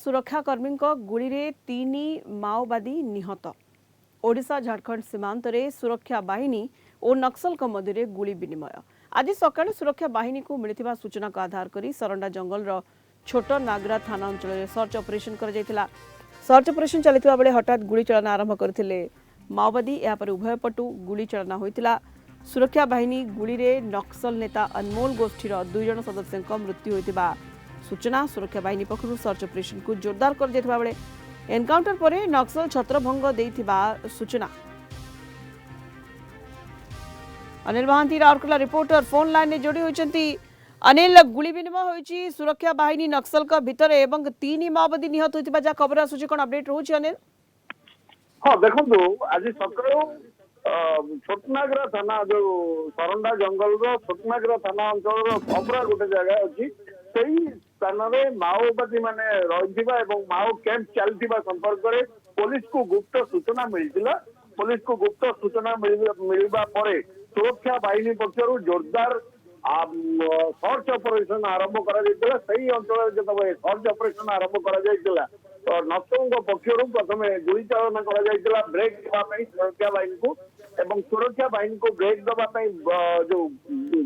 सुरक्षाकर्मी गुड़ी रे 3 माओवादी निहत। ओडिशा झारखंड सीमांत रे सुरक्षा बाहिनी और नक्सल मध्य गुली विनिमय। आज सकाळे सुरक्षा बाहिनी को मिलिथिबा सूचना को आधार करी सरंडा जंगल रो छोट नागरा थाना अंचल में सर्च ऑपरेशन कर जायतिला। सर्च ऑपरेशन चलिथिबा बेले हठात गुली चलना आरंभ करथिले माओवादी। या पर उभय पटु गुली चलना होइतिला। सुरक्षा बाहिनी गुली रे नक्सल नेता अनमोल गोष्ठीर 2 जन सदस्यों मृत्यु होइतिबा सूचना। सुरक्षा बाहिनी पक्षरु सर्च ऑपरेशन को जोरदार कर दिथिबा बेले एनकाउंटर परे नक्सल छत्रभंग देथिबा सूचना। Anil Mohanty Rourkela reporter phone line ने जोड़ी होइचंती। अनिल, गुली विनिमय होइची सुरक्षा बाहिनी नक्सल का भितर एवं 3 माओवादी निहत होइतिबा जा खबर आसुची, कोन अपडेट रहउची अनिल? हाँ देखो आज सकाळु छोटनागरा थाना जो सरंडा जंगल रो छोटनागरा थाना अंचल रो खबरा गोटे जगह अछि सेही स्थान रे माओवादी माने रहिथिबा एवं माओ कैंप चलथिबा संपर्क रे पुलिस को गुप्त सूचना मिलिथिला। पुलिस को गुप्त सूचना मिलबा परे सुरक्षा बाहिनी पक्षरु जोरदार सर्च ऑपरेशन आरंभ करा जायतिला। सही अंचल जतबे सर्च ऑपरेशन आरंभ करा जायतिला तो नक्सलଙ୍କ पक्षरु प्रथमे गुली चालना करा जायतिला ब्रेक देबा पई सुरक्षा बाहिनी को एवं सुरक्षा बाहिनी को ब्रेक देबा पई जो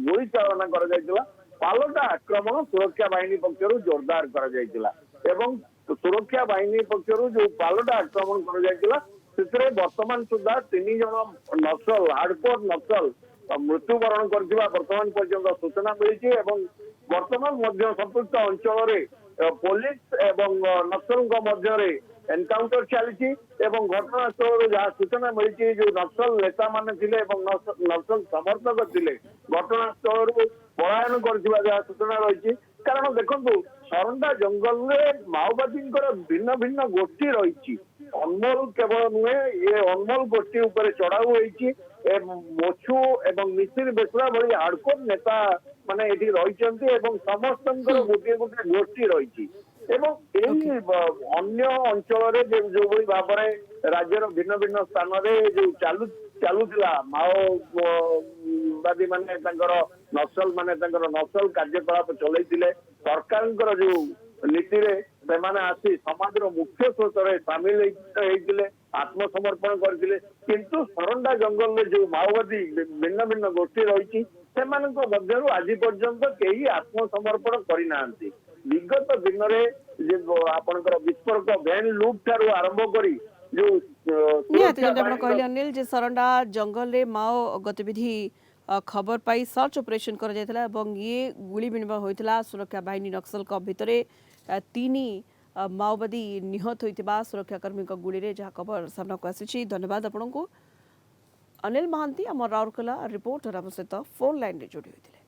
गुली चालना करा जायतिला पालटा आक्रमण सुरक्षा बाहिनी पक्षरु जोरदार करा जायतिला एवं सुरक्षा बाहिनी पक्षरु जो पालटा आक्रमण करा जायतिला सेतरे वर्तमान सुधा 3 जन नक्सल हार्डकोर नक्सल मृत्युवरण करथिबा वर्तमान पर्यंत सूचना मिली एवं वर्तमान मध्य संपुक्त अंचल रे पुलिस एवं नक्सल मध्य एनकाउंटर चली एवं घटनास्थल जहाँ सूचना मिली जो नक्सल नेता मान थिले एवं नक्सल समर्थक थिले घटनास्थल पलायन कर सूचना रही। कारण देखो सरंडा जंगल में माओवादी भिन्न भिन्न गोष्ठी रही। अनमोल केवल नुहे ये अनमोल गोष्ठी उपर चढ़ाऊ होती मोछू एवं मिसिर बेसरा भली हार्डकोर नेता माने एठी रहिचंती एवं समस्त गोटे गोटे गोष्ठी रही अन्य अंचल जो भाव में राज्यर भिन्न भिन्न स्थान जो चलुला माओवादी माने नक्सल माने नक्सल कार्यकलाप चलैतिले सरकार जो नीति रे सेमाने आसी समाज मुख्य स्रोत सामिल होइतिले आत्मसमर्पण करथिले। किंतु सरंडा जंगल में जो माओवादी भिन्न भिन्न गोष्ठी रही आज पर्यंत कई आत्मसमर्पण करना। विगत दिन में आपनकर विस्फोरक वैन लूट ठारू आरंभ करी जो कहले अनिल जे सरंडा जंगल रे माओ गतिविधि खबर पाई सर्च ऑपरेशन कर जायतिला एवं ये गुली विनिमय होइतिला। सुरक्षा बाहिनी नक्सल का भितरे 3 माओवादी निहत होइतिबा सुरक्षाकर्मी का गुली रे जहा खबर सामना को आसी। धन्यवाद आपनको अनिल महांती। आम राउरकेला रिपोर्टर आम सहित फोन लाइन रे जोड़ी होइतिले।